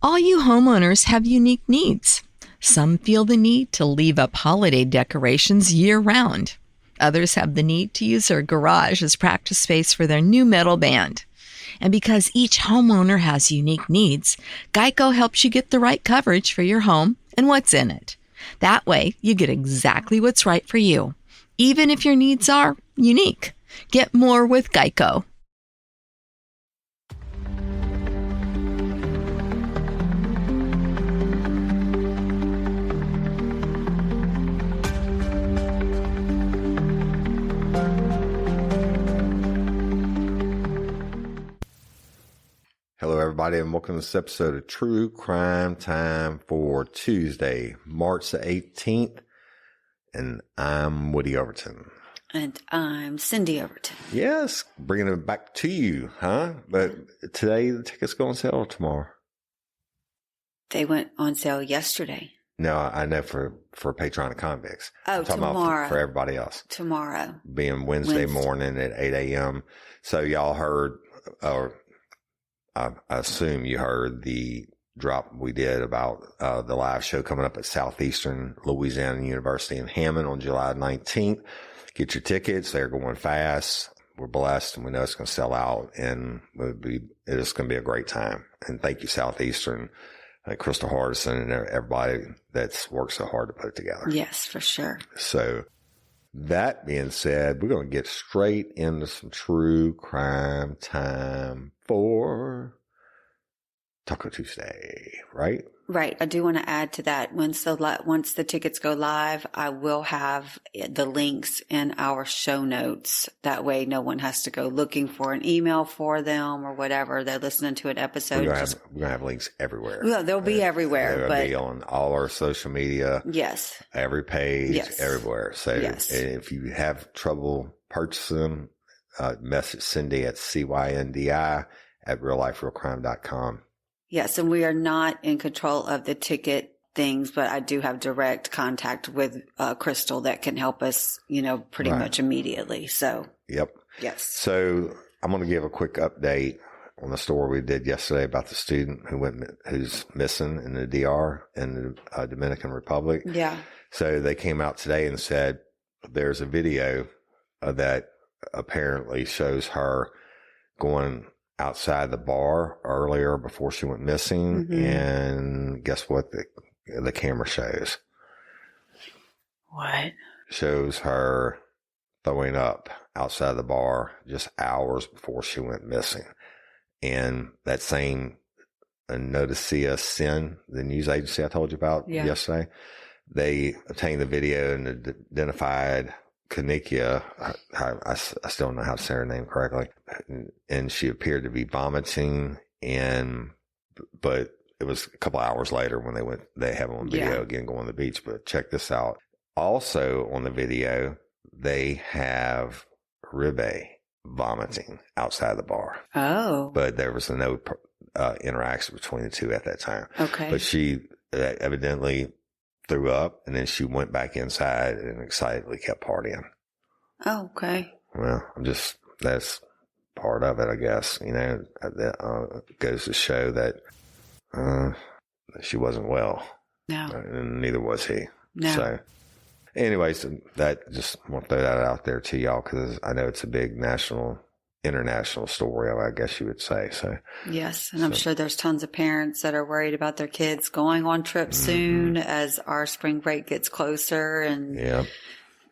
All you homeowners have unique needs. Some feel the need to leave up holiday decorations year-round. Others have the need to use their garage as practice space for their new metal band. And because each homeowner has unique needs, Geico helps you get the right coverage for your home and what's in it. That way, you get exactly what's right for you, even if your needs are unique. Get more with Geico. Hello, everybody, and welcome to this episode of True Crime Time for Tuesday, March the 18th. And I'm Woody Overton. And I'm Cyndi Overton. Yes, bringing it back to you, huh? But today the tickets go on sale or tomorrow? They went on sale yesterday. No, I know for Patriotic Convicts. Oh, I'm talking tomorrow. about for everybody else. Tomorrow. Being Wednesday morning at 8 a.m. So y'all heard, or I assume you heard the drop we did about the live show coming up at Southeastern Louisiana University in Hammond on July 19th. Get your tickets. They're going fast. We're blessed, and we know it's going to sell out, and it's going to be a great time. And thank you, Southeastern, Crystal Hardison, and everybody that's worked so hard to put it together. Yes, for sure. So that being said, we're going to get straight into some true crime time for Taco Tuesday, right? Right. I do want to add to that. Once the tickets go live, I will have the links in our show notes. That way no one has to go looking for an email for them or whatever. They're listening to an episode. We're going to have links everywhere. Well, they'll be everywhere. They'll be on all our social media. Yes. Every page. Yes. Everywhere. So yes. If you have trouble purchasing them, message Cyndi at cyndi@realliferealcrime.com. Yes, and we are not in control of the ticket things, but I do have direct contact with Crystal that can help us, pretty much immediately. So, yep. Yes. So I'm going to give a quick update on the story we did yesterday about the student who's missing in the DR in the Dominican Republic. Yeah. So they came out today and said there's a video that apparently shows her going outside the bar earlier before she went missing. Mm-hmm. And guess what the camera shows? What? Shows her throwing up outside the bar just hours before she went missing. And that same Noticia Sin, the news agency I told you about yesterday, they obtained the video and identified Kanikia, I still don't know how to say her name correctly, and she appeared to be vomiting, but it was a couple hours later when they have on video again going to the beach. But check this out. Also on the video, they have Ribe vomiting outside the bar. Oh. But there was no interaction between the two at that time. Okay. But she evidently threw up, and then she went back inside and excitedly kept partying. Oh, okay. Well, that's part of it, I guess. That goes to show that she wasn't well. No. And neither was he. No. So, anyways, that just want to throw that out there to y'all because I know it's a big international story, I guess you would say. So yes, and I'm sure there's tons of parents that are worried about their kids going on trips soon as our spring break gets closer, and a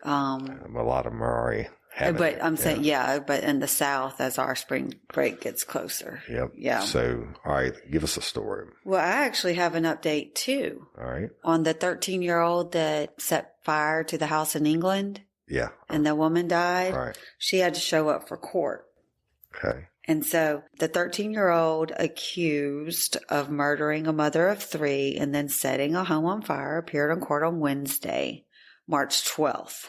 lot of them are already having but it. I'm saying but in the South as our spring break gets closer. Yep. Yeah. So all right, give us a story. Well, I actually have an update too. All right. On the 13-year-old that set fire to the house in England. Yeah. And the woman died. All right. She had to show up for court. Okay. And so the 13-year-old accused of murdering a mother of 3 and then setting a home on fire appeared in court on Wednesday, March 12th.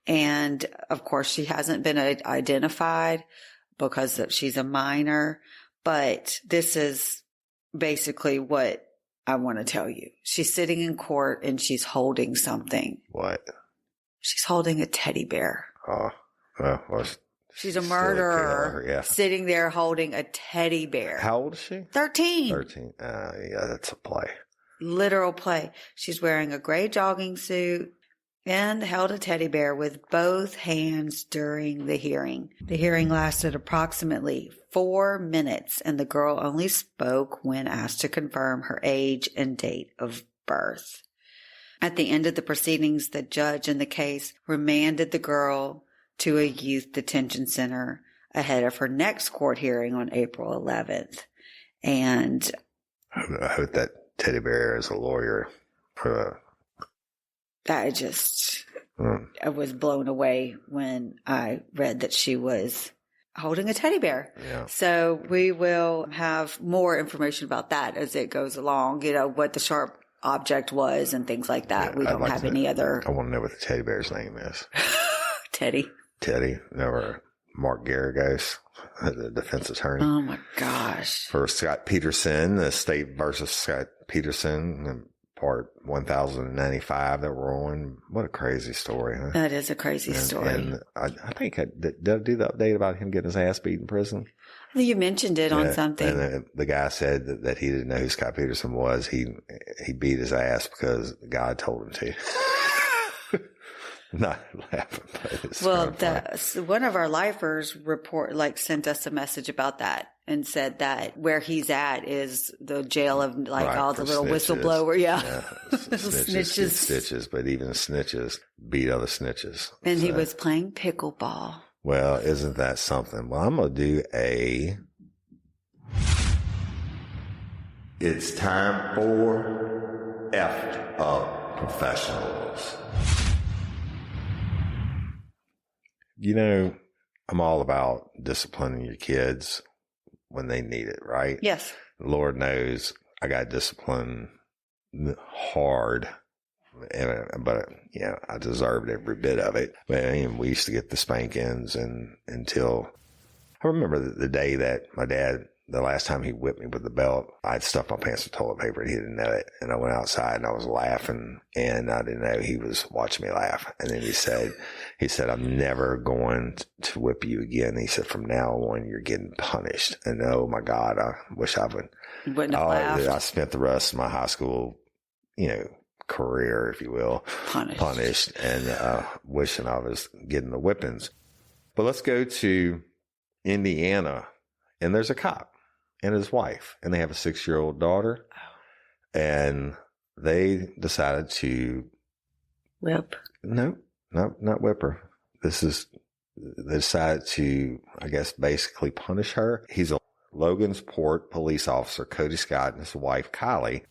And of course, she hasn't been identified because she's a minor, but this is basically what I want to tell you. She's sitting in court and she's holding something. What? She's holding a teddy bear. Oh, well, She's a still murderer killer, yeah. sitting there holding a teddy bear. How old is she? 13. 13. Yeah, that's a play. Literal play. She's wearing a gray jogging suit and held a teddy bear with both hands during the hearing. The hearing lasted approximately 4 minutes, and the girl only spoke when asked to confirm her age and date of birth. At the end of the proceedings, the judge in the case remanded the girl to a youth detention center ahead of her next court hearing on April 11th. And I hope that teddy bear is a lawyer. I was blown away when I read that she was holding a teddy bear. Yeah. So we will have more information about that as it goes along, what the sharp object was and things like that. Yeah, we don't have any other. I want to know what the teddy bear's name is. Teddy. Never Mark Garagos, the defense attorney. Oh my gosh. For Scott Peterson, the state versus Scott Peterson, part 1095 that we're on. What a crazy story, huh? That is a crazy story. And I think did I do the update about him getting his ass beat in prison? I think you mentioned it on something. And the guy said that he didn't know who Scott Peterson was. He beat his ass because God told him to. Not laughing, but it's well, so one of our lifers sent us a message about that and said that where he's at is the jail of all the little snitches. whistleblower. Yeah. Snitches. Stitches, but even snitches beat other snitches. And he was playing pickleball. Well, isn't that something? Well, I'm going to do it's time for F Up Professionals. I'm all about disciplining your kids when they need it, right? Yes. Lord knows I got disciplined hard, but I deserved every bit of it. But we used to get the spankings until I remember the day that my dad, the last time he whipped me with the belt, I'd stuffed my pants with toilet paper and he didn't know it. And I went outside and I was laughing and I didn't know he was watching me laugh. And then he said, I'm never going to whip you again. He said, from now on, you're getting punished. And oh my God, I wish I wouldn't have laughed. I spent the rest of my high school, career, if you will, punished and, wishing I was getting the whippings. But let's go to Indiana, and there's a cop and his wife, and they have a 6-year-old daughter, and they decided to whip. No, not whip her. They decided to, I guess, basically punish her. He's a Logansport police officer, Cody Scott, and his wife, Kylie.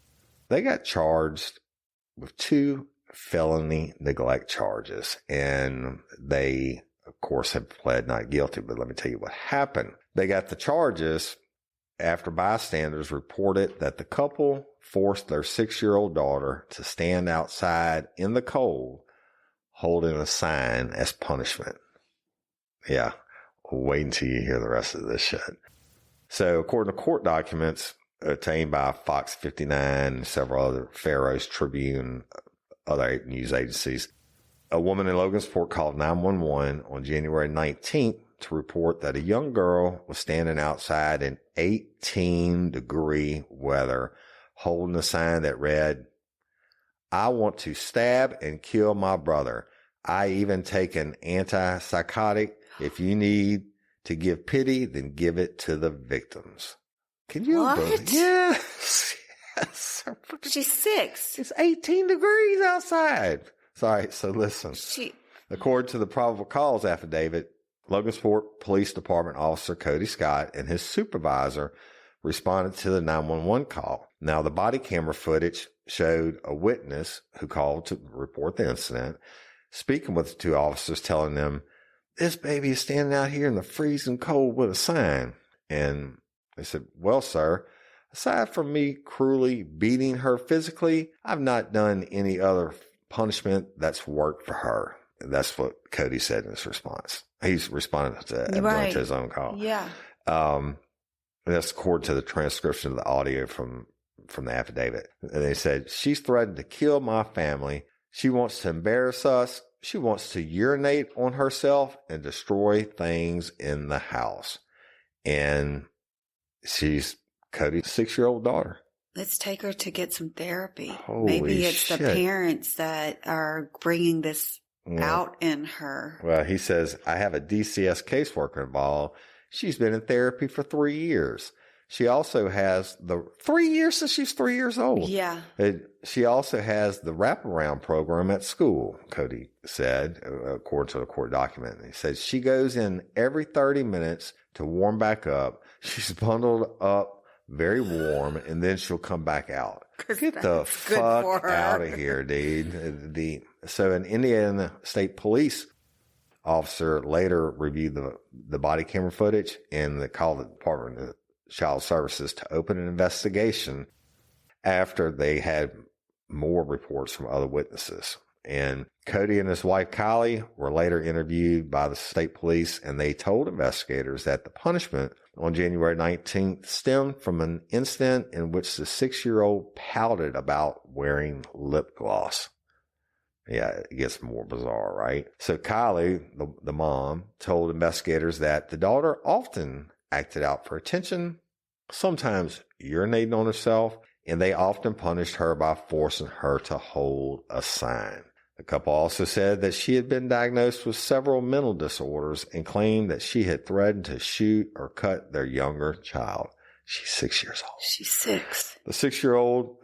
They got charged with 2 felony neglect charges, and they, of course, have pled not guilty. But let me tell you what happened. They got the charges after bystanders reported that the couple forced their 6-year-old daughter to stand outside in the cold holding a sign as punishment. Yeah, wait until you hear the rest of this shit. So, according to court documents obtained by Fox 59 and several other Pharaoh's Tribune, other news agencies, a woman in Logansport called 911 on January 19th to report that a young girl was standing outside in 18-degree weather holding a sign that read, "I want to stab and kill my brother. I even take an antipsychotic. If you need to give pity, then give it to the victims." Can you believe it? Yes. Yes. She's 6. It's 18 degrees outside. Sorry. So listen. According to the probable cause affidavit, Logansport Police Department Officer Cody Scott and his supervisor responded to the 911 call. Now, the body camera footage showed a witness who called to report the incident, speaking with the 2 officers, telling them, "This baby is standing out here in the freezing cold with a sign." And they said, "Well, sir, aside from me cruelly beating her physically, I've not done any other punishment that's worked for her." And that's what Cody said in his response. He's responded to his own call. Yeah. And that's according to the transcription of the audio from the affidavit. And they said, "She's threatened to kill my family. She wants to embarrass us she wants to urinate on herself and destroy things in the house. And she's Cody's 6-year-old daughter. Let's take her to get some therapy. Holy Maybe it's shit. the parents that are bringing this out in her. Well, he says, I have a DCS caseworker involved. She's been in therapy for 3 years. She also has 3 years since she's 3 years old. Yeah. She also has the wraparound program at school, Cody said, according to the court document. He said she goes in every 30 minutes to warm back up. She's bundled up very warm, and then she'll come back out. Get the fuck out of here, dude. So an Indiana State Police officer later reviewed the body camera footage, and they called the Department of Child Services to open an investigation after they had more reports from other witnesses. And Cody and his wife Kylie were later interviewed by the state police, and they told investigators that the punishment on January 19th stemmed from an incident in which the 6-year-old pouted about wearing lip gloss. Yeah, it gets more bizarre, right? So Kylie, the mom, told investigators that the daughter often acted out for attention, sometimes urinating on herself, and they often punished her by forcing her to hold a sign. The couple also said that she had been diagnosed with several mental disorders and claimed that she had threatened to shoot or cut their younger child. She's 6 years old. She's 6. The 6-year-old,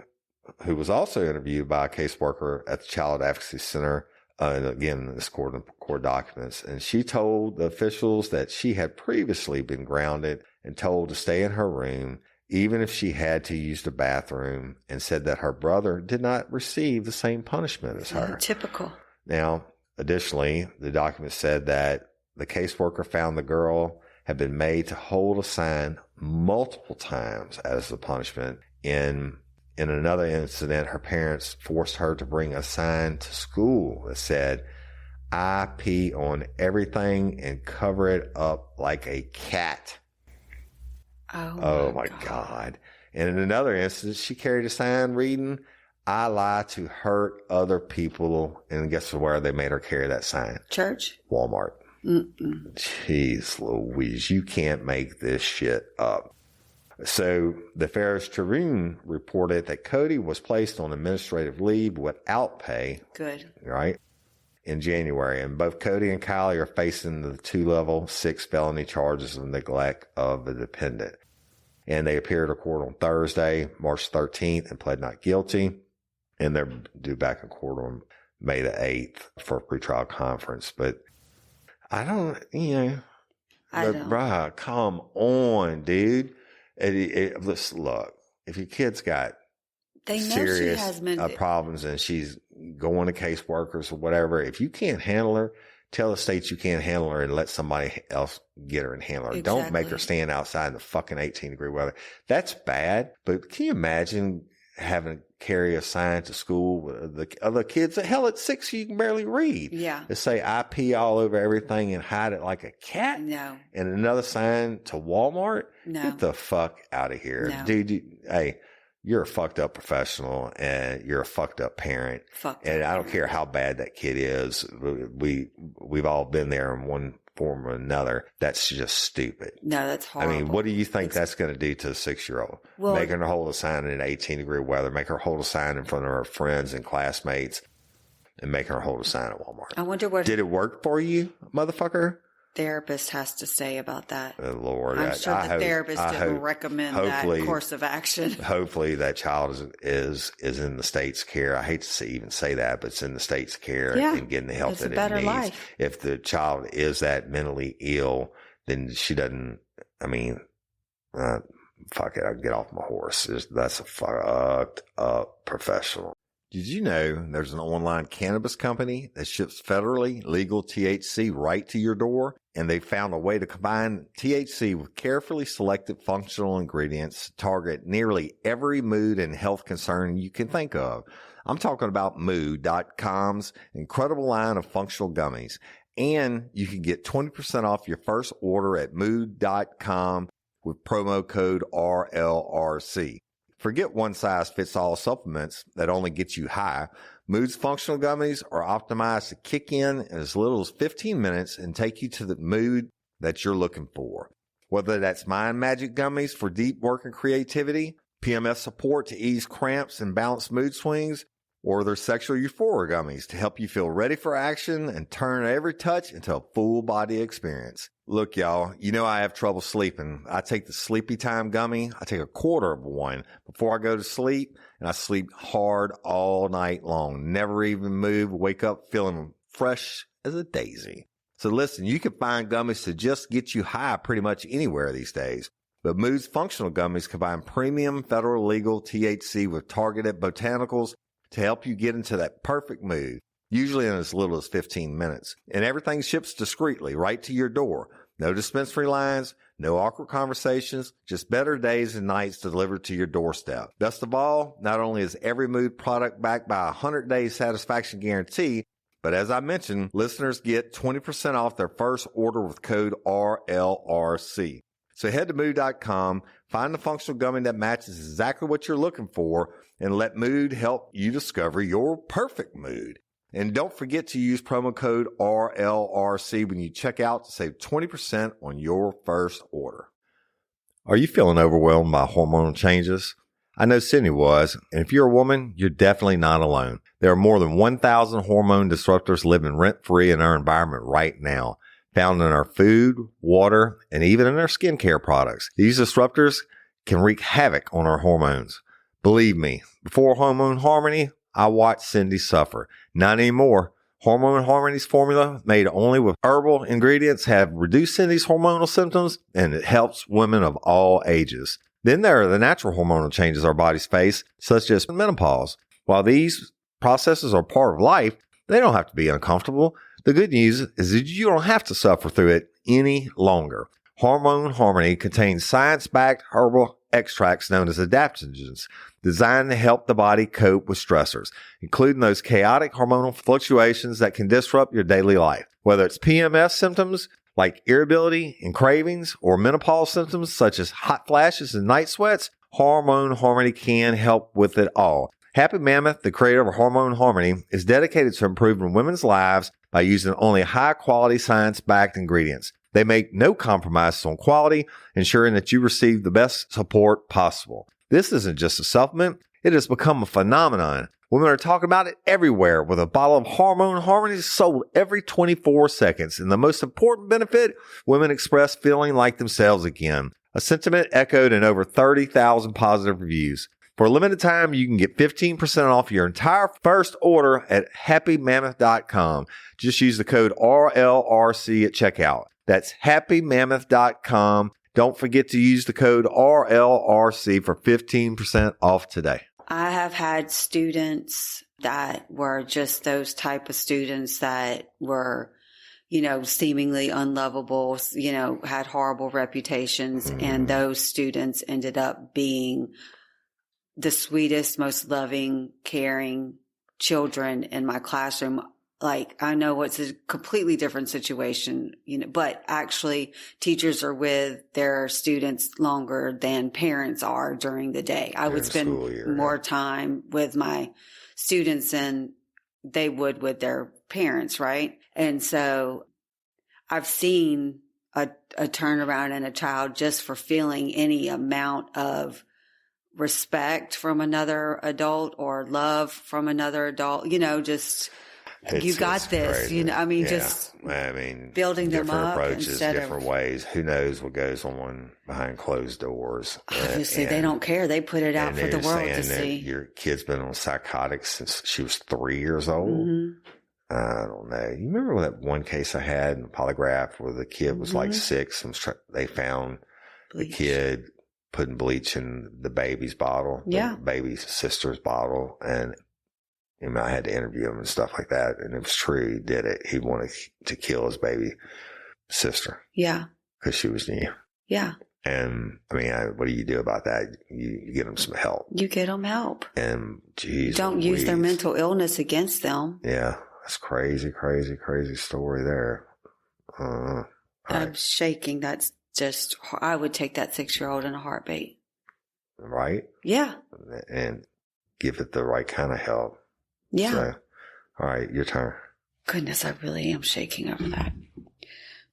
who was also interviewed by a caseworker at the Child Advocacy Center, and again, this court documents, and she told the officials that she had previously been grounded and told to stay in her room, even if she had to use the bathroom, and said that her brother did not receive the same punishment as her. Typical. Now, additionally, the document said that the caseworker found the girl had been made to hold a sign multiple times as the punishment. In another incident, her parents forced her to bring a sign to school that said, I pee on everything and cover it up like a cat. Oh my God. And in another instance, she carried a sign reading, I lie to hurt other people. And guess where they made her carry that sign? Church? Walmart. Jeez Louise, you can't make this shit up. So the Ferris Tribune reported that Cody was placed on administrative leave without pay. Good. Right? In January. And both Cody and Kylie are facing the 2-level 6 felony charges of neglect of a dependent. And they appeared to court on Thursday, March 13th, and pled not guilty. And they're due back in court on May the 8th for a pretrial conference. But I don't, bruh, come on, dude. Let's look. If your kid's got serious problems and she's going to caseworkers or whatever, if you can't handle her, tell the state you can't handle her and let somebody else get her and handle her. Exactly. Don't make her stand outside in the fucking 18-degree weather. That's bad. But can you imagine having to carry a sign to school with the other kids? Hell, at 6, you can barely read. Yeah. To say, I pee all over everything and hide it like a cat. No. And another sign to Walmart. No. Get the fuck out of here. No. Dude, hey, you're a fucked up professional and you're a fucked up parent. And I don't care how bad that kid is. We've all been there in one form or another. That's just stupid. No, that's horrible. I mean, what do you think that's going to do to a 6-year-old? Well, making her hold a sign in 18-degree weather, make her hold a sign in front of her friends and classmates, and make her hold a sign at Walmart. I wonder what did it work for you, motherfucker? Therapist has to say about that. Lord, I'm sure the therapist didn't recommend that course of action. Hopefully that child is in the state's care. I hate to even say that, but it's in the state's care and getting the help that it needs. Life. If the child is that mentally ill, then she doesn't, fuck it, I'll get off my horse. That's a fucked up professional. Did you know there's an online cannabis company that ships federally legal THC right to your door? And they found a way to combine THC with carefully selected functional ingredients to target nearly every mood and health concern you can think of. I'm talking about Mood.com's incredible line of functional gummies. And you can get 20% off your first order at Mood.com with promo code RLRC. Forget one-size-fits-all supplements that only get you high. Mood's functional gummies are optimized to kick in as little as 15 minutes and take you to the mood that you're looking for. Whether that's Mind Magic gummies for deep work and creativity, PMS support to ease cramps and balance mood swings, or their sexual euphoria gummies to help you feel ready for action and turn every touch into a full body experience. Look, y'all, you know I have trouble sleeping. I take the Sleepy Time gummy. I take a quarter of one before I go to sleep, and I sleep hard all night long. Never even move, wake up feeling fresh as a daisy. So listen, you can find gummies to just get you high pretty much anywhere these days. But Mood's functional gummies combine premium federal legal THC with targeted botanicals to help you get into that perfect mood, usually in as little as 15 minutes. And everything ships discreetly right to your door. No dispensary lines, no awkward conversations, just better days and nights delivered to your doorstep. Best of all, not only is every Mood product backed by a 100-day satisfaction guarantee, but as I mentioned, listeners get 20% off their first order with code RLRC. So head to Mood.com, find the functional gummy that matches exactly what you're looking for, and let Mood help you discover your perfect mood. And don't forget to use promo code RLRC when you check out to save 20% on your first order. Are you feeling overwhelmed by hormonal changes? I know Cyndi was, and if you're a woman, you're definitely not alone. There are more than 1,000 hormone disruptors living rent-free in our environment right now, found in our food, water, and even in our skincare products. These disruptors can wreak havoc on our hormones. Believe me, before Hormone Harmony, I watched Cyndi suffer. Not anymore. Hormone Harmony's formula, made only with herbal ingredients, have reduced Cindy's hormonal symptoms, and it helps women of all ages. Then there are the natural hormonal changes our bodies face, such as menopause. While these processes are part of life, they don't have to be uncomfortable. The good news is that you don't have to suffer through it any longer. Hormone Harmony contains science-backed herbal extracts known as adaptogens, designed to help the body cope with stressors, including those chaotic hormonal fluctuations that can disrupt your daily life. Whether it's PMS symptoms like irritability and cravings, or menopause symptoms such as hot flashes and night sweats, Hormone Harmony can help with it all. Happy Mammoth, the creator of Hormone Harmony, is dedicated to improving women's lives by using only high-quality science-backed ingredients. They make no compromises on quality, ensuring that you receive the best support possible. This isn't just a supplement, it has become a phenomenon. Women are talking about it everywhere, with a bottle of Hormone Harmony sold every 24 seconds. And the most important benefit, women express feeling like themselves again. A sentiment echoed in over 30,000 positive reviews. For a limited time, you can get 15% off your entire first order at happymammoth.com. Just use the code RLRC at checkout. That's happymammoth.com. Don't forget to use the code RLRC for 15% off today. I have had students that were just those type of students that were, seemingly unlovable, had horrible reputations. And those students ended up being the sweetest, most loving, caring children in my classroom. Like, I know it's a completely different situation, but actually teachers are with their students longer than parents are during the day. I would spend more time with my students than they would with their parents, right? And so I've seen a turnaround in a child just for feeling any amount of respect from another adult or love from another adult, you got this, crazy. Just building them up approaches, instead different ways. Who knows what goes on behind closed doors? Obviously, they don't care. They put it out for the world to see. Your kid's been on psychotics since she was 3 years old. Mm-hmm. I don't know. You remember that one case I had in Polygraph where the kid was like 6 and they found the kid putting bleach in the baby's bottle, the baby's sister's bottle, and I had to interview him and stuff like that. And it was true. He did it. He wanted to kill his baby sister. Yeah. Because she was new. Yeah. And what do you do about that? You get them some help. You get them help. And geez, don't use their mental illness against them. Yeah. That's crazy, crazy, crazy story there. I'm right. shaking. That's just, I would take that 6-year-old in a heartbeat. right? Yeah. And give it the right kind of help. Yeah. So, all right, your turn. Goodness, I really am shaking over that.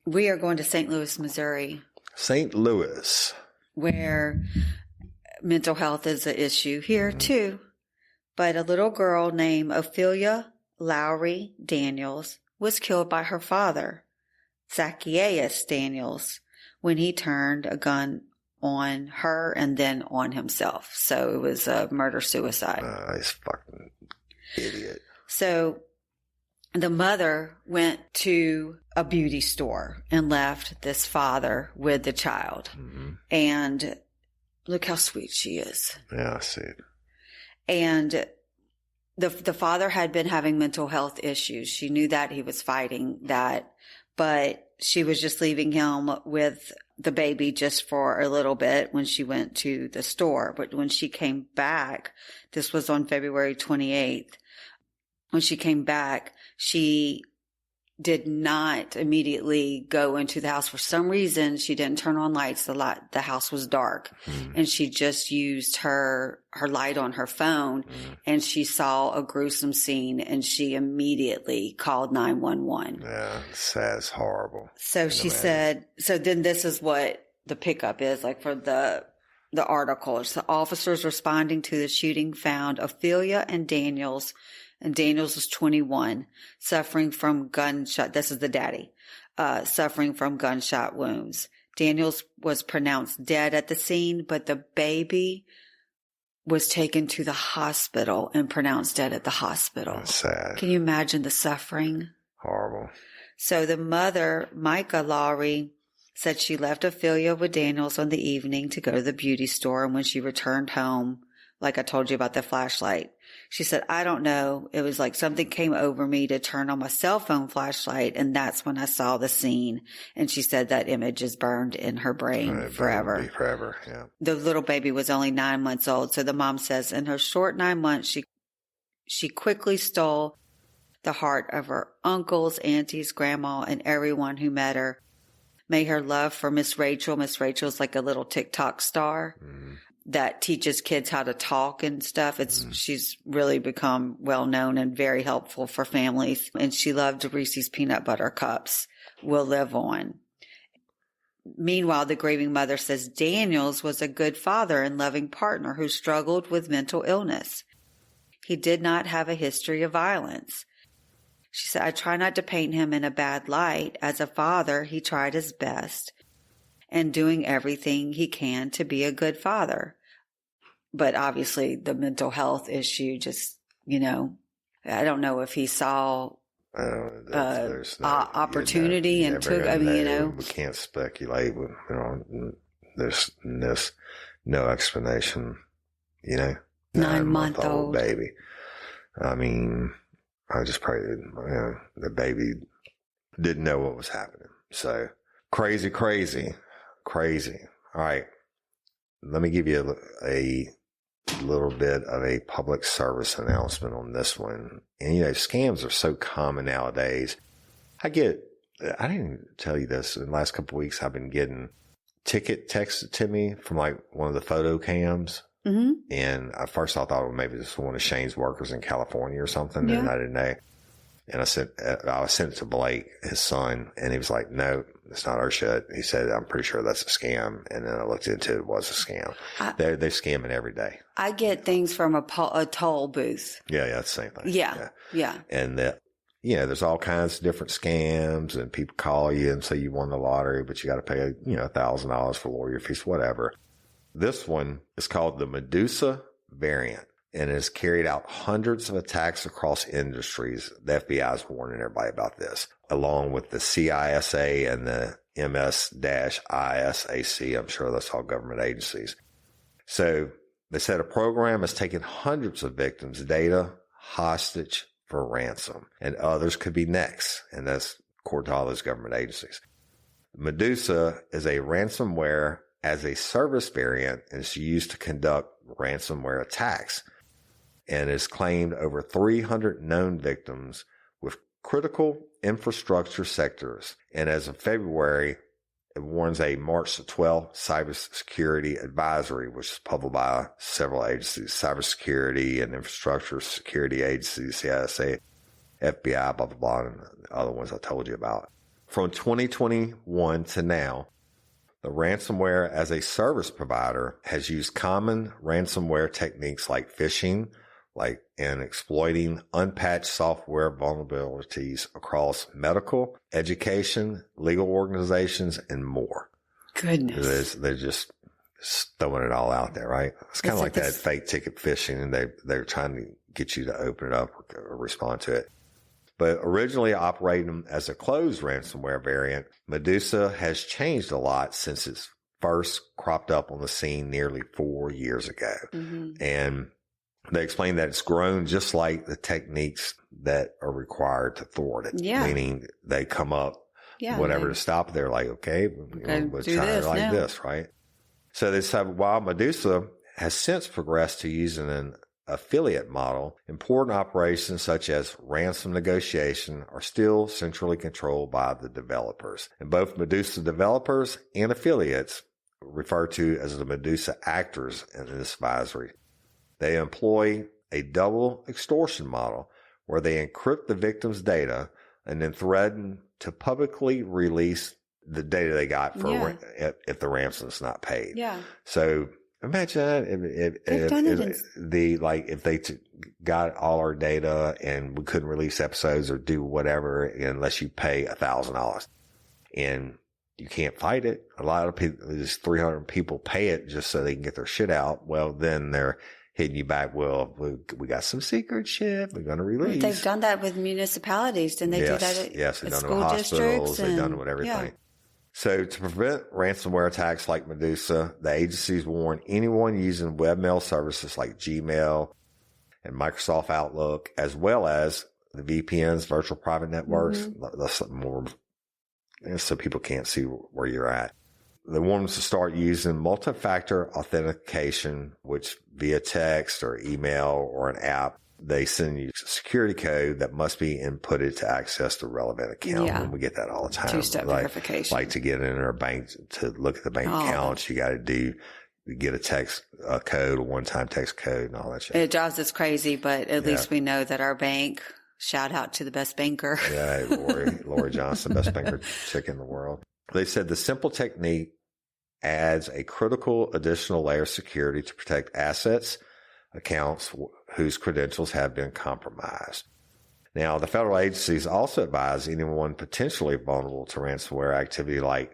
We are going to St. Louis, Missouri. St. Louis. Where mental health is an issue here too. But a little girl named Ophelia Lowry Daniels was killed by her father, Zacchaeus Daniels, when he turned a gun on her and then on himself. So it was a murder-suicide. He's fucking idiot. So the mother went to a beauty store and left this father with the child. And look how sweet she is. Yeah, I see it. And the father had been having mental health issues. She knew that he was fighting that, but she was just leaving him with the baby just for a little bit when she went to the store. But when she came back, this was on February 28th. When she came back, she did not immediately go into the house. For some reason, she didn't turn on lights. The house was dark, and she just used her light on her phone, and she saw a gruesome scene, and she immediately called 911. Yeah, sad. It's horrible. So she said, so then this is what the pickup is like for the article. It's the officers responding to the shooting found Ophelia and Daniels was 21, suffering from gunshot. This is the daddy, suffering from gunshot wounds. Daniels was pronounced dead at the scene, but the baby was taken to the hospital and pronounced dead at the hospital. That's sad. Can you imagine the suffering? Horrible. So the mother, Micah Lowry, said she left Ophelia with Daniels on the evening to go to the beauty store. And when she returned home, like I told you about the flashlight, she said, I don't know. It was like something came over me to turn on my cell phone flashlight. And that's when I saw the scene. And she said that image is burned in her brain forever. Forever, yeah. The little baby was only 9 months old. So the mom says in her short 9 months, she quickly stole the heart of her uncles, aunties, grandma, and everyone who met her. May her love for Miss Rachel. Miss Rachel's like a little TikTok star that teaches kids how to talk and stuff. She's really become well known and very helpful for families. And she loved Reese's peanut butter cups. Will live on. Meanwhile, the grieving mother says Daniels was a good father and loving partner who struggled with mental illness. He did not have a history of violence. She said, I try not to paint him in a bad light. As a father, he tried his best and doing everything he can to be a good father. But obviously the mental health issue just, I don't know if he saw opportunity and took, we can't speculate. There's no explanation, 9-month-old baby. I mean, I just pray that the baby didn't know what was happening. So crazy. All right. Let me give you a little bit of a public service announcement on this one. And, scams are so common nowadays. I didn't even tell you this. In the last couple of weeks, I've been getting ticket texted to me from like one of the photo cams. Mm-hmm. And at first I thought, well, maybe this was one of Shane's workers in California or something. Yeah. And I didn't know. And I sent it to Blake, his son, and he was like, no, it's not our shit. He said, I'm pretty sure that's a scam. And then I looked into it, it was a scam. They're scamming every day. I get things from a toll booth. Yeah, it's the same thing. Yeah. And there's all kinds of different scams, and people call you and say you won the lottery, but you got to pay, $1,000 for lawyer fees, whatever. This one is called the Medusa variant, and has carried out hundreds of attacks across industries. The FBI is warning everybody about this, along with the CISA and the MS-ISAC. I'm sure that's all government agencies. So they said a program has taken hundreds of victims' data hostage for ransom, and others could be next. And that's according to all those government agencies. Medusa is a ransomware as a service variant, and is used to conduct ransomware attacks, and has claimed over 300 known victims with critical infrastructure sectors. And as of February, It warns a March 12th cybersecurity advisory, which is published by several agencies, cybersecurity and infrastructure security agencies, CISA, FBI, blah, blah, blah, and the other ones I told you about. From 2021 to now, the ransomware as a service provider has used common ransomware techniques like phishing, and exploiting unpatched software vulnerabilities across medical, education, legal organizations, and more. Goodness. They're just throwing it all out there, right? It's kind of like that fake ticket phishing, and they're trying to get you to open it up or respond to it. But originally operating as a closed ransomware variant, Medusa has changed a lot since it first cropped up on the scene nearly 4 years ago. Mm-hmm. And they explain that it's grown just like the techniques that are required to thwart it. Yeah. Meaning they come up, whatever to stop it. They're like, okay, we'll try it like this, right? So they said, while Medusa has since progressed to using an affiliate model, important operations such as ransom negotiation are still centrally controlled by the developers. And both Medusa developers and affiliates, referred to as the Medusa actors in this advisory, they employ a double extortion model where they encrypt the victim's data and then threaten to publicly release the data they got for if the ransom is not paid. Yeah. So imagine if they got all our data and we couldn't release episodes or do whatever unless you pay $1,000, and you can't fight it. A lot of people, just 300 people pay it just so they can get their shit out. Well, then they're hitting you back. Well, we got some secret shit we're going to release. They've done that with municipalities. Didn't they do that at they've done school it with hospitals. They've done it with everything. Yeah. So to prevent ransomware attacks like Medusa, the agencies warn anyone using webmail services like Gmail and Microsoft Outlook, as well as the VPNs, virtual private networks, that's more, so people can't see where you're at. They want us to start using multifactor authentication, which via text or email or an app, they send you a security code that must be inputted to access the relevant account. Yeah. And we get that all the time. Two-step verification. Like to get in our bank, to look at the bank accounts, you got to get a text code, a one-time text code and all that shit. It drives us crazy, but at least we know that our bank, shout out to the best banker. Yeah, Lori Johnson, best banker chick in the world. They said the simple technique adds a critical additional layer of security to protect assets, accounts whose credentials have been compromised. Now, the federal agencies also advise anyone potentially vulnerable to ransomware activity like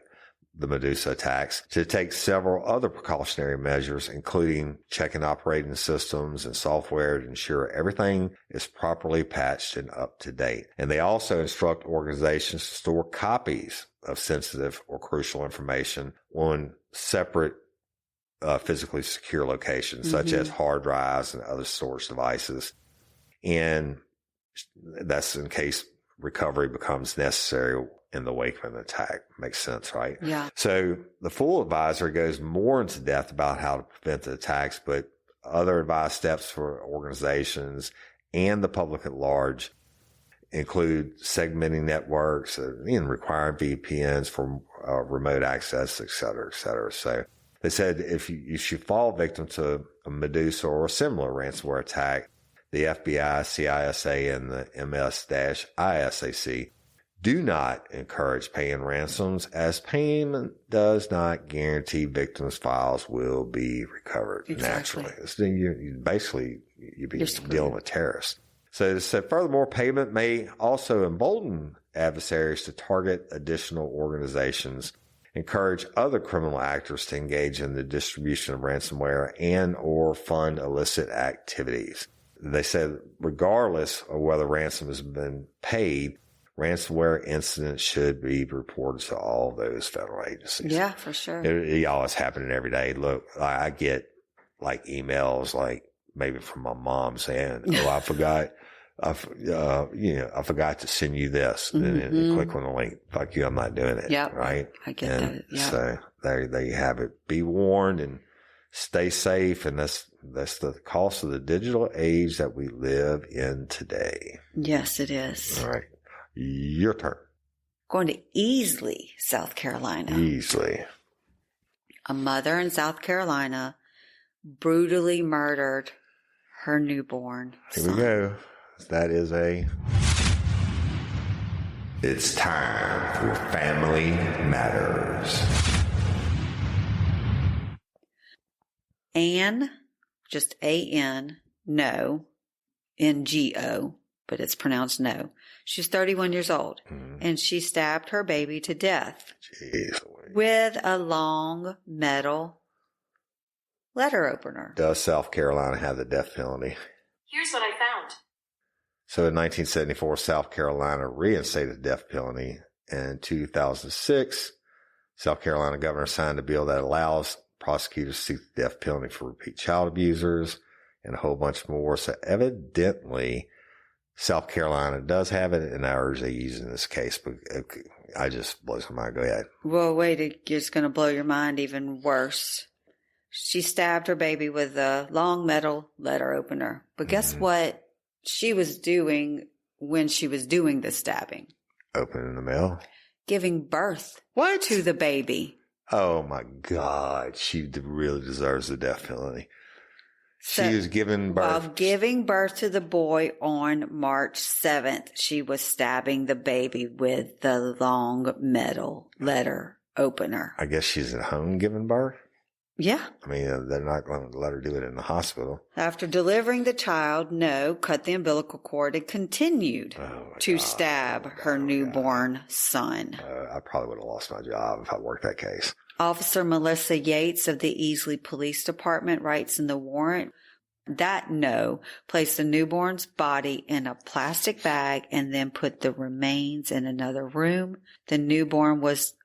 the Medusa attacks to take several other precautionary measures, including checking operating systems and software to ensure everything is properly patched and up to date. And they also instruct organizations to store copies of sensitive or crucial information on separate physically secure locations, such as hard drives and other storage devices. And that's in case recovery becomes necessary in the wake of an attack. Makes sense, right? Yeah. So the full advisory goes more into depth about how to prevent the attacks, but other advised steps for organizations and the public at large include segmenting networks and requiring VPNs for remote access, et cetera, et cetera. So they said if you fall victim to a Medusa or a similar ransomware attack, the FBI, CISA, and the MS-ISAC do not encourage paying ransoms, as payment does not guarantee victims' files will be recovered naturally. So you'd be dealing with terrorists. So they said, furthermore, payment may also embolden adversaries to target additional organizations, encourage other criminal actors to engage in the distribution of ransomware and or fund illicit activities. They said, regardless of whether ransom has been paid, ransomware incidents should be reported to all those federal agencies. Yeah, for sure. It always happening every day. Look, I get like emails, like maybe from my mom saying, "Oh, I forgot to send you this," and click on the link. Fuck you, I'm not doing it. Yeah, right. I get that. Yeah. So there you have it. Be warned and stay safe, and that's the cost of the digital age that we live in today. Yes, it is. All right. Your turn. Going to Easley, South Carolina. Easily. A mother in South Carolina brutally murdered her newborn Here son. we go. That is It's time for Family Matters. Anne, just A-N, no, N-G-O, but it's pronounced no. She's 31 years old, and she stabbed her baby to death with a long metal letter opener. Does South Carolina have the death penalty? Here's what I found. So in 1974, South Carolina reinstated the death penalty. And in 2006, South Carolina governor signed a bill that allows prosecutors to seek the death penalty for repeat child abusers and a whole bunch more. So evidently, South Carolina does have it, and I urge they use it in this case. But I just blows my mind. Go ahead. Well, wait, it's going to blow your mind even worse. She stabbed her baby with a long metal letter opener. But guess what she was doing when she was doing the stabbing? Opening the mail. Giving birth to the baby. Oh my God. She really deserves the death penalty. She was giving birth. While giving birth to the boy on March 7th, she was stabbing the baby with the long metal letter opener. I guess she's at home giving birth. Yeah. I mean, they're not going to let her do it in the hospital. After delivering the child, No cut the umbilical cord and continued to stab her newborn son. I probably would have lost my job if I worked that case. Officer Melissa Yates of the Easley Police Department writes in the warrant that No placed the newborn's body in a plastic bag and then put the remains in another room. The newborn was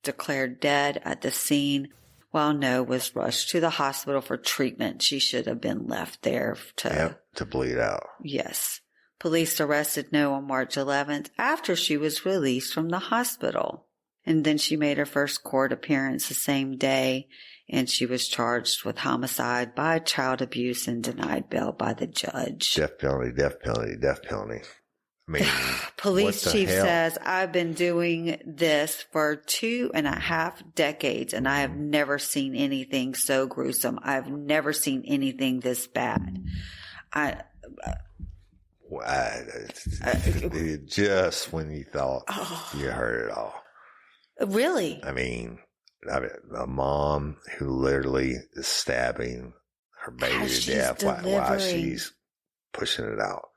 declared dead at the scene, while No was rushed to the hospital for treatment. She should have been left there to bleed out. Yes. Police arrested No on March 11th after she was released from the hospital. And then she made her first court appearance the same day, and she was charged with homicide by child abuse and denied bail by the judge. Death penalty, death penalty, death penalty. I mean, Police chief says, I've been doing this for 2.5 decades, and I have never seen anything so gruesome. I've never seen anything this bad. Just when you thought you heard it all. Really? I mean, a mom who literally is stabbing her baby to death while she's pushing it out.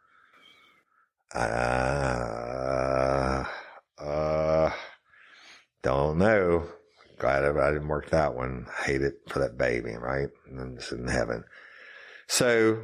Don't know. Glad I didn't work that one. Hate it for that baby, right? And I'm just in heaven. So,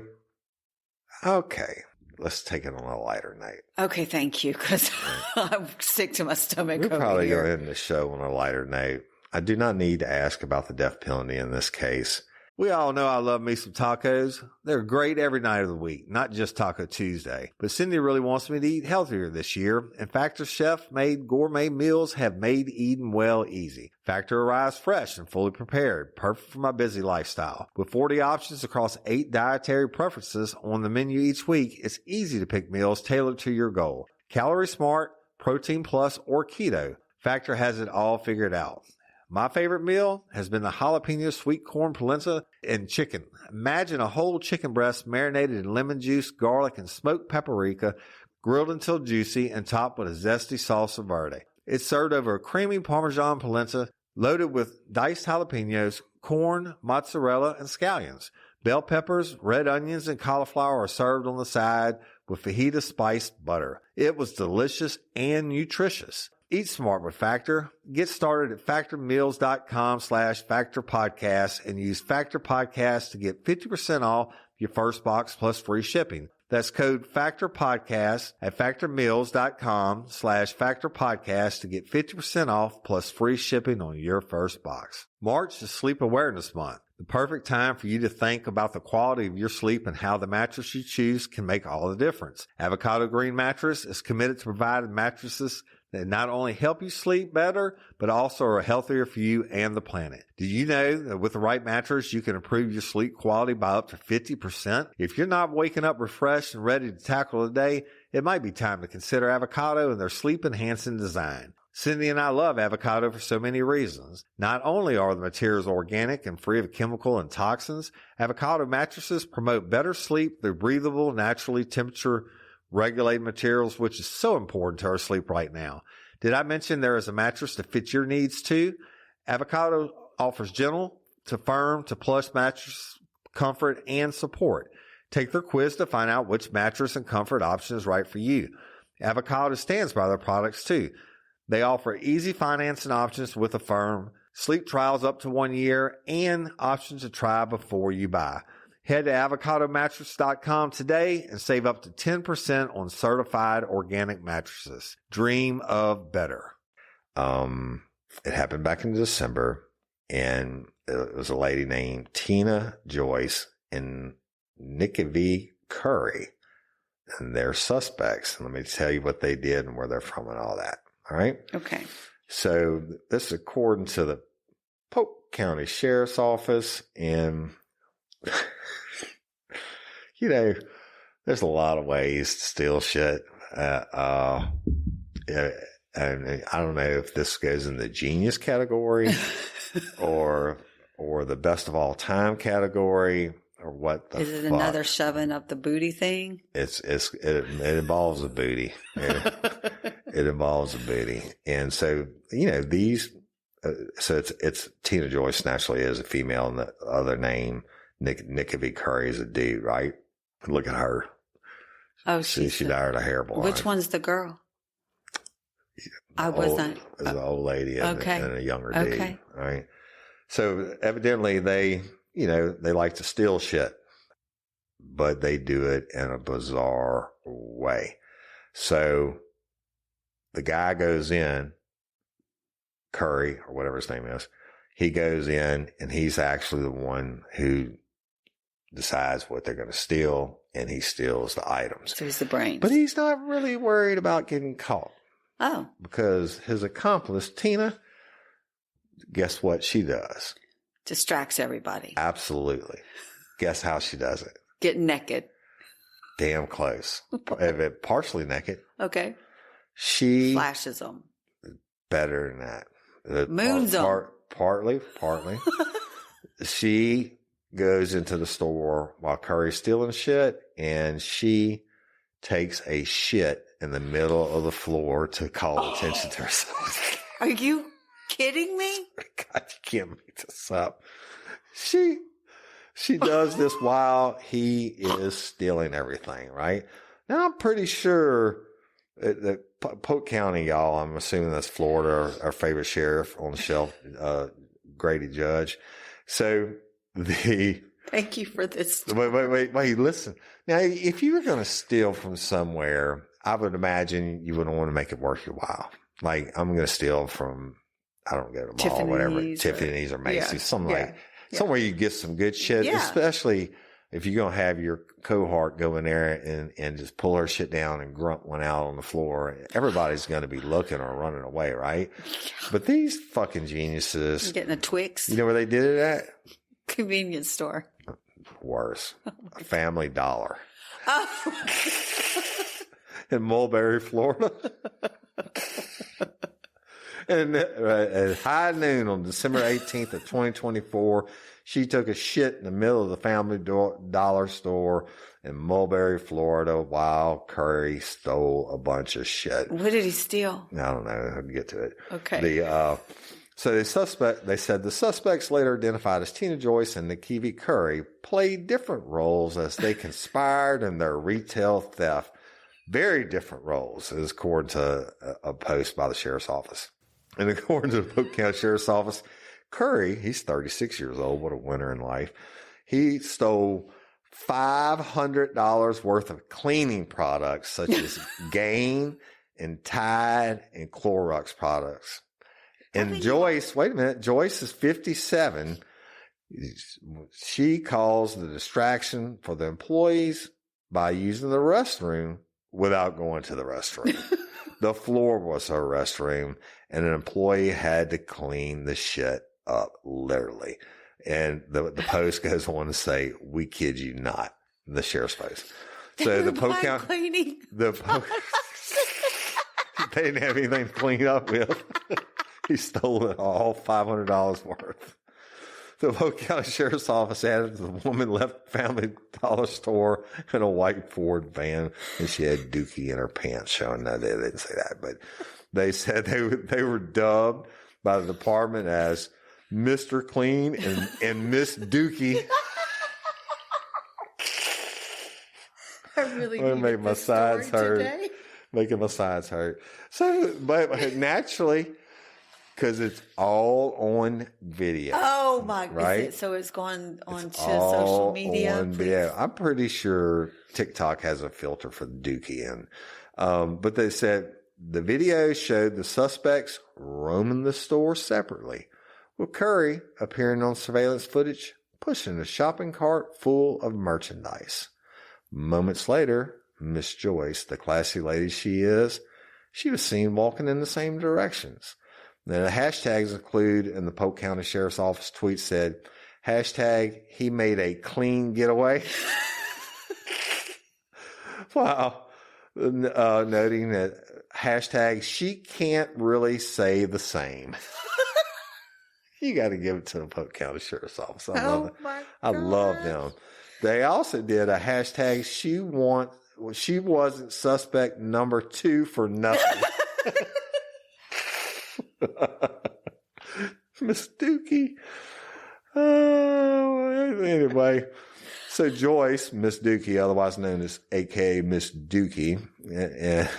okay. Let's take it on a lighter note. Okay, thank you, because I'm sick to my stomach. We're probably here. going to end the show on a lighter note. I do not need to ask about the death penalty in this case. We all know I love me some tacos. They're great every night of the week, not just Taco Tuesday. But Cyndi really wants me to eat healthier this year, and Factor's chef-made gourmet meals have made eating well easy. Factor arrives fresh and fully prepared, perfect for my busy lifestyle. With 40 options across 8 dietary preferences on the menu each week, it's easy to pick meals tailored to your goal. Calorie Smart, Protein Plus, or Keto, Factor has it all figured out. My favorite meal has been the jalapeno sweet corn polenta and chicken. Imagine a whole chicken breast marinated in lemon juice, garlic, and smoked paprika, grilled until juicy and topped with a zesty salsa verde. It's served over a creamy Parmesan polenta loaded with diced jalapenos, corn, mozzarella, and scallions. Bell peppers, red onions, and cauliflower are served on the side with fajita spiced butter. It was delicious and nutritious. Eat smart with Factor. Get started at factormeals.com/factorpodcast and use Factor Podcast to get 50% off your first box plus free shipping. That's code FACTORPODCAST at factormeals.com/factorpodcast to get 50% off plus free shipping on your first box. March is Sleep Awareness Month, the perfect time for you to think about the quality of your sleep and how the mattress you choose can make all the difference. Avocado Green Mattress is committed to providing mattresses that not only help you sleep better, but also are healthier for you and the planet. Did you know that with the right mattress, you can improve your sleep quality by up to 50%? If you're not waking up refreshed and ready to tackle the day, it might be time to consider Avocado and their sleep-enhancing design. Cyndi and I love Avocado for so many reasons. Not only are the materials organic and free of chemical and toxins, Avocado mattresses promote better sleep through breathable, naturally temperature-regulated materials, which is so important to our sleep right now. Did I mention there is a mattress to fit your needs too? Avocado offers gentle to firm to plush mattress comfort and support. Take their quiz to find out which mattress and comfort option is right for you. Avocado stands by their products too. They offer easy financing options with Affirm, sleep trials up to 1 year, and options to try before you buy. Head to avocadomattress.com today and save up to 10% on certified organic mattresses. Dream of better. It happened back in December, and it was a lady named Tina Joyce and Nikki V. Curry, and they're suspects. Let me tell you what they did and where they're from and all that. All right. Okay. So this is according to the Polk County Sheriff's Office. And, you know, there's a lot of ways to steal shit. And I don't know if this goes in the genius category or the best of all time category. Or what the Is it fuck. another shoving up the booty thing? It involves a booty. It involves a booty. And so, you know, so it's Tina Joyce naturally is a female, and the other name, Nikki V. Curry, is a dude, right? Look at her. Oh, She dyed her hair blonde. Which one's the girl? I wasn't. It was an old lady and, Okay. and a younger Okay. dude, right? So evidently they like to steal shit, but they do it in a bizarre way. So the guy goes in, Curry or whatever his name is, he goes in and he's actually the one who decides what they're going to steal, and he steals the items. So he's the brains. But he's not really worried about getting caught. Oh. Because his accomplice, Tina, guess what she does? Distracts everybody. Absolutely. Guess how she does it? Get naked. Damn close. Partially naked. Okay. She Flashes them. better than that. Moons them. Partly. She goes into the store while Curry's stealing shit, and she takes a shit in the middle of the floor to call attention to herself. Are you kidding me? God, you can't make this up. She does this while he is stealing everything, right? Now, I'm pretty sure that Polk County, y'all, I'm assuming that's Florida, our favorite sheriff on the shelf, Grady Judge. So Thank you for this. Wait, listen. Now, if you were going to steal from somewhere, I would imagine you wouldn't want to make it worth your while. Like, I'm going to steal from, I don't go to the mall, whatever, Tiffany's or Macy's, somewhere you get some good shit, especially if you're going to have your cohort go in there and just pull her shit down and grunt one out on the floor. Everybody's going to be looking or running away, right? But these fucking geniuses. You're getting a Twix. You know where they did it at? Convenience store. Worse. A Family Dollar. Oh. In Mulberry, Florida. And at high noon on December 18th of 2024, she took a shit in the middle of the Family Dollar store in Mulberry, Florida, while Curry stole a bunch of shit. What did he steal? I don't know. I'll get to it. Okay. They said the suspects later identified as Tina Joyce and Nikki V. Curry played different roles as they conspired in their retail theft. Very different roles, as according to a post by the sheriff's office. And according to the Polk County Sheriff's Office, Curry, he's 36 years old. What a winner in life. He stole $500 worth of cleaning products such as Gain and Tide and Clorox products. And Joyce, wait a minute, Joyce is 57. She caused the distraction for the employees by using the restroom without going to the restroom. The floor was her restroom, and an employee had to clean the shit up, literally. And the post goes on to say, "We kid you not," the sheriff's post. So the Polk County cleaning. they didn't have anything to clean up with. He stole it all, $500 worth. The Polk County Sheriff's Office added the woman left Family Dollar store in a white Ford van, and she had Dookie in her pants showing. No, they didn't say that, but they said they were dubbed by the department as Mr. Clean and Miss Dookie. I really make my sides hurt. Today. Making my sides hurt. So, but naturally, because it's all on video. Oh my! Right? So it's gone on to social media. Yeah, I'm pretty sure TikTok has a filter for the Dookie in. But they said the video showed the suspects roaming the store separately, with Curry appearing on surveillance footage pushing a shopping cart full of merchandise. Moments later, Miss Joyce, the classy lady she is, she was seen walking in the same directions. Now, the hashtags include, in the Polk County Sheriff's Office tweet said, hashtag, he made a clean getaway. Wow. Noting that hashtag, she can't really say the same. You got to give it to the Polk County Sheriff's Office. I love it. I love them. They also did a hashtag, she wasn't suspect number 2 for nothing. Miss Dookie. Anyway, so Joyce, Miss Dookie, otherwise known as AKA Miss Dookie,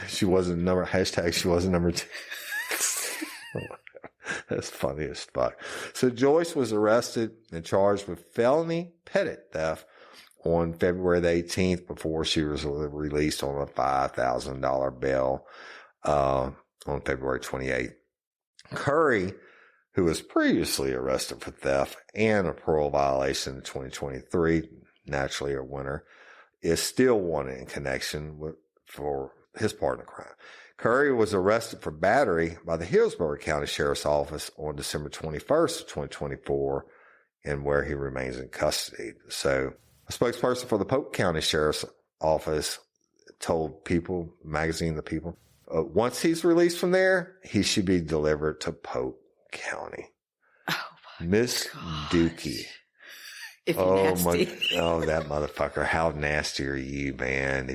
she wasn't she wasn't number 2. That's funny as fuck. So Joyce was arrested and charged with felony petty theft on February the 18th before she was released on a $5,000 bail on February 28th. Curry, who was previously arrested for theft and a parole violation in 2023, naturally a winner, is still wanted in connection for his part in the crime. Curry was arrested for battery by the Hillsborough County Sheriff's Office on December 21st of 2024, and where he remains in custody. So a spokesperson for the Polk County Sheriff's Office told People magazine, the People, once he's released from there, he should be delivered to Polk County. Oh my Miss gosh. Dookie. If that motherfucker. How nasty are you, man?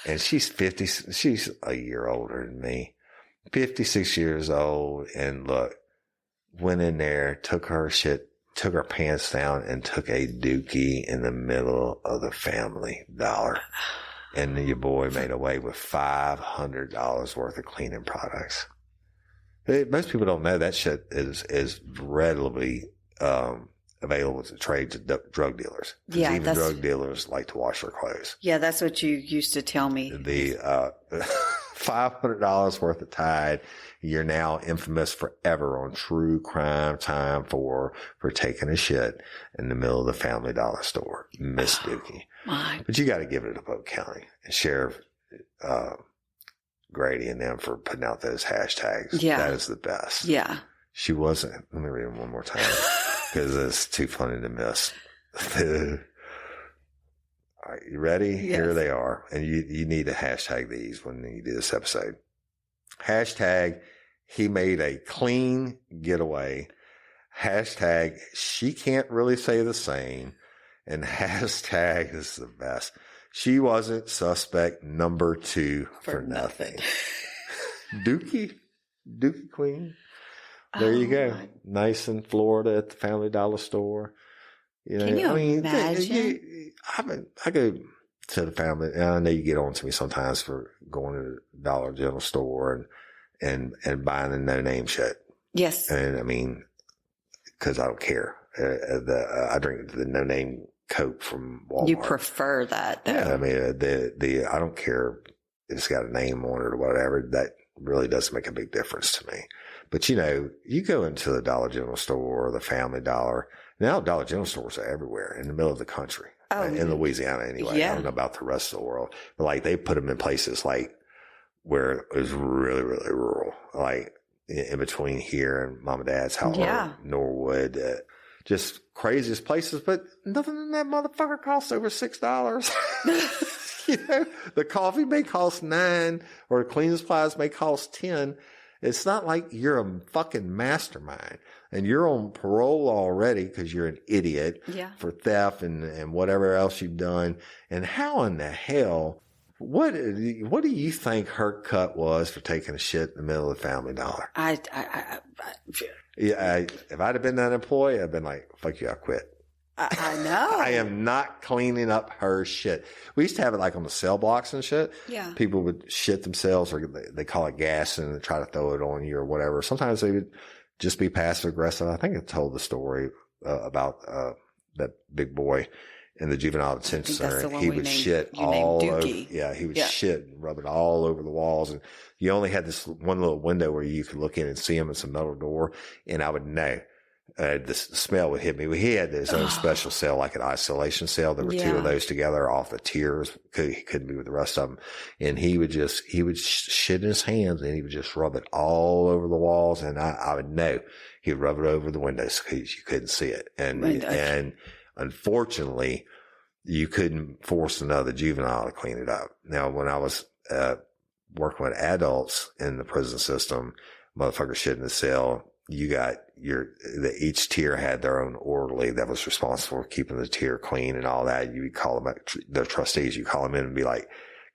And she's 50, she's a year older than me. 56 years old. And look, went in there, took her pants down and took a Dookie in the middle of the Family Dollar. And your boy made away with $500 worth of cleaning products. Most people don't know that shit is readily, available to trade to drug dealers. Yeah. Even drug dealers like to wash their clothes. Yeah. That's what you used to tell me. The, $500 worth of Tide. You're now infamous forever on true crime time for taking a shit in the middle of the Family Dollar store. Miss Dookie. But you got to give it to Polk County and Sheriff, Grady and them for putting out those hashtags. Yeah. That is the best. Yeah. She wasn't. Let me read them one more time because it's too funny to miss. All right, you ready? Yes. Here they are. And you need to hashtag these when you do this episode. Hashtag, he made a clean getaway. Hashtag, she can't really say the same. And hashtag, this is the best, she wasn't suspect number 2 for nothing. Dookie Queen. There you go. Nice in Florida at the Family Dollar store. You know, Can you imagine? I go to the family, and I know you get on to me sometimes for going to the Dollar General store and buying the no-name shit. Yes. And I mean, cause I don't care. I drink the no-name Coke from Walmart. You prefer that, though. Yeah. I mean, I don't care if it's got a name on it or whatever. That really doesn't make a big difference to me. But you know, you go into the Dollar General store or the Family Dollar. Now Dollar General stores are everywhere in the middle of the country. In Louisiana anyway. Yeah. I don't know about the rest of the world, but like they put them in places like where it was really, really rural, like in between here and mom and dad's house, Norwood, just craziest places, but nothing in that motherfucker costs over $6. You know, the coffee may cost $9 or the cleaning supplies may cost $10. It's not like you're a fucking mastermind and you're on parole already because you're an idiot for theft and whatever else you've done. And how in the hell, what do you think her cut was for taking a shit in the middle of the Family Dollar? If I'd have been that employee, I'd been like, fuck you, I quit. I know. I am not cleaning up her shit. We used to have it like on the cell blocks and shit. Yeah. People would shit themselves or they call it gas and try to throw it on you or whatever. Sometimes they would just be passive aggressive. I think I told the story about that big boy in the juvenile detention center. He would shit all over. Yeah, he would shit and rub it all over the walls. And you only had this one little window where you could look in and see him. It's a metal door. And I would know. The smell would hit me. He had his own special cell, like an isolation cell. There were two of those together off the tiers. He couldn't be with the rest of them. And he would shit in his hands and he would just rub it all over the walls. And I would know he'd rub it over the windows because you couldn't see it. And unfortunately, you couldn't force another juvenile to clean it up. Now, when I was, working with adults in the prison system, motherfucker shit in the cell, you got each tier had their own orderly that was responsible for keeping the tier clean and all that. You would call them, the trustees, you call them in and be like,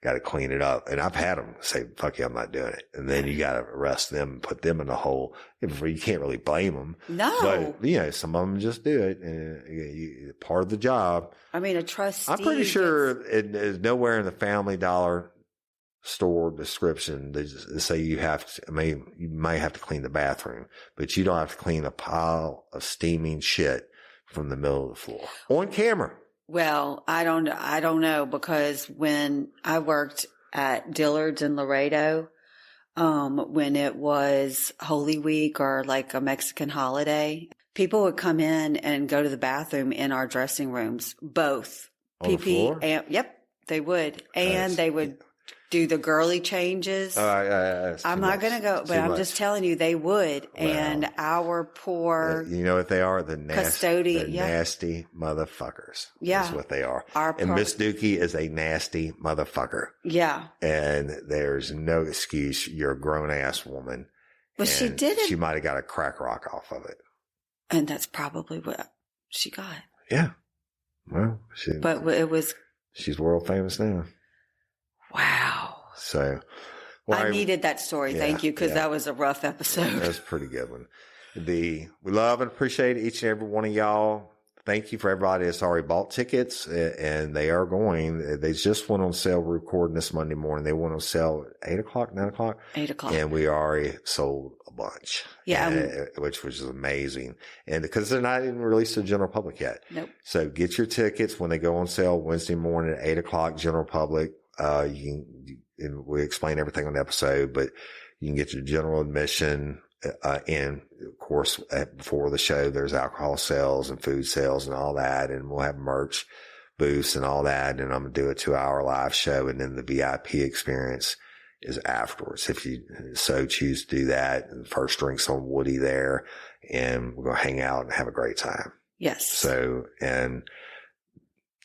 got to clean it up. And I've had them say, fuck you, I'm not doing it. And then you got to arrest them and put them in the hole. You can't really blame them. No. But, you know, some of them just do it. And part of the job. I mean, a trustee. I'm pretty sure it is nowhere in the Family Dollar store description they say you may have to clean the bathroom, but you don't have to clean a pile of steaming shit from the middle of the floor on camera. Well, I don't know, because when I worked at Dillard's in Laredo, when it was Holy Week or like a Mexican holiday, people would come in and go to the bathroom in our dressing rooms, both on PP and they would, and they would do the girly changes. I'm not going to go, but I'm just telling you, they would. Well, and our poor, you know what they are? The custodian, nasty motherfuckers. Yeah. That's what they are. And Miss Dookie is a nasty motherfucker. Yeah. And there's no excuse. You're a grown ass woman. But she did it. She might have got a crack rock off of it. And that's probably what she got. Yeah. Well, she's world famous now. Wow. So, I needed that story. Thank you. Cause that was a rough episode. That was a pretty good one. We love and appreciate each and every one of y'all. Thank you for everybody that's already bought tickets, and they are going. They just went on sale. We're recording this Monday morning. They went on sale at 8:00, 9:00. 8:00. And we already sold a bunch. Yeah. Which was amazing. And because they're not even released to the general public yet. Nope. So get your tickets when they go on sale Wednesday morning at 8:00, general public. And we explain everything on the episode, but you can get your general admission. And of course, before the show, there's alcohol sales and food sales and all that. And we'll have merch booths and all that. And I'm going to do a 2-hour live show. And then the VIP experience is afterwards. If you so choose to do that, and first drinks on Woody there, and we're going to hang out and have a great time. Yes. So, and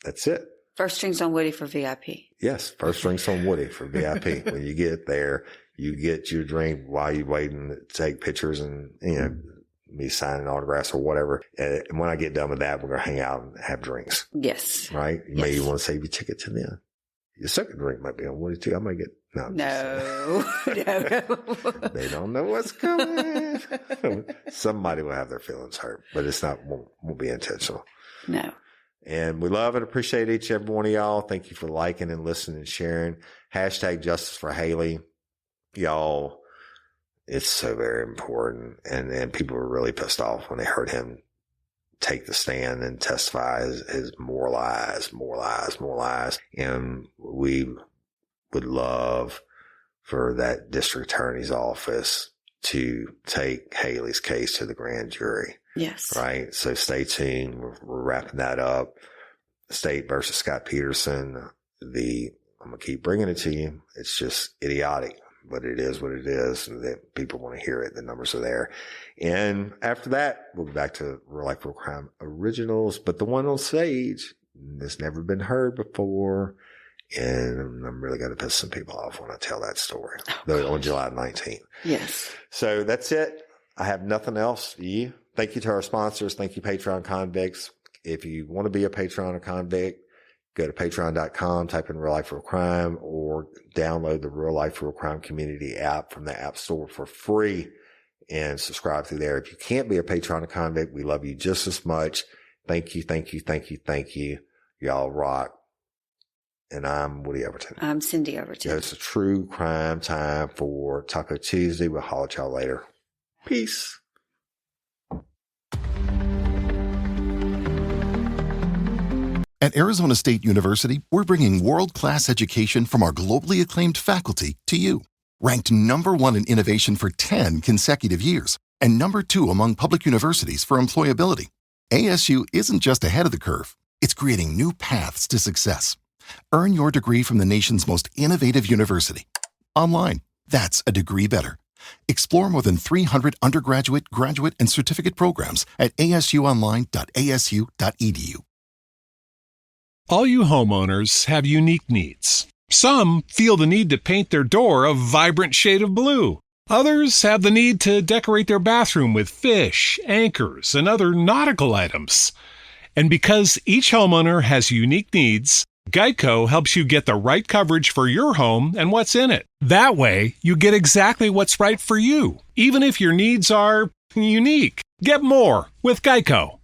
that's it. First drinks on Woody for VIP. Yes. First drinks on Woody for VIP. When you get there, you get your drink while you're waiting to take pictures and, me signing autographs or whatever. And when I get done with that, we're going to hang out and have drinks. Yes. Right? You may want to save your ticket to then. Your second drink might be on Woody too. I might get, no. They don't know what's coming. Somebody will have their feelings hurt, but won't be intentional. No. And we love and appreciate each and every one of y'all. Thank you for liking and listening and sharing. Hashtag Justice for Haley. Y'all, it's so very important. And people were really pissed off when they heard him take the stand and testify his more lies. And we would love for that district attorney's office to take Haley's case to the grand jury. Yes. Right. So stay tuned. We're wrapping that up. State versus Scott Peterson. I'm going to keep bringing it to you. It's just idiotic. but it is what it is. And that people want to hear it. The numbers are there. And after that, we'll be back to Real Life Real Crime Originals, but the one on Sage that's never been heard before. And I'm really going to piss some people off when I tell that story. On July 19th. Yes. So that's it. I have nothing else. Thank you to our sponsors. Thank you, Patreon Convicts. If you want to be a Patreon or convict, go to patreon.com, type in Real Life Real Crime, or download the Real Life Real Crime Community app from the App Store for free and subscribe through there. If you can't be a Patreon or convict, we love you just as much. Thank you, thank you, thank you, thank you. Y'all rock. And I'm Woody Overton. I'm Cyndi Overton. It's a true crime time for Taco Tuesday. We'll holler at y'all later. Peace. At Arizona State University, we're bringing world-class education from our globally acclaimed faculty to you. Ranked #1 in innovation for 10 consecutive years and #2 among public universities for employability, ASU isn't just ahead of the curve. It's creating new paths to success. Earn your degree from the nation's most innovative university. Online, that's a degree better. Explore more than 300 undergraduate, graduate, and certificate programs at asuonline.asu.edu. All you homeowners have unique needs. Some feel the need to paint their door a vibrant shade of blue. Others have the need to decorate their bathroom with fish, anchors, and other nautical items. And because each homeowner has unique needs, Geico helps you get the right coverage for your home and what's in it. That way, you get exactly what's right for you, even if your needs are unique. Get more with Geico.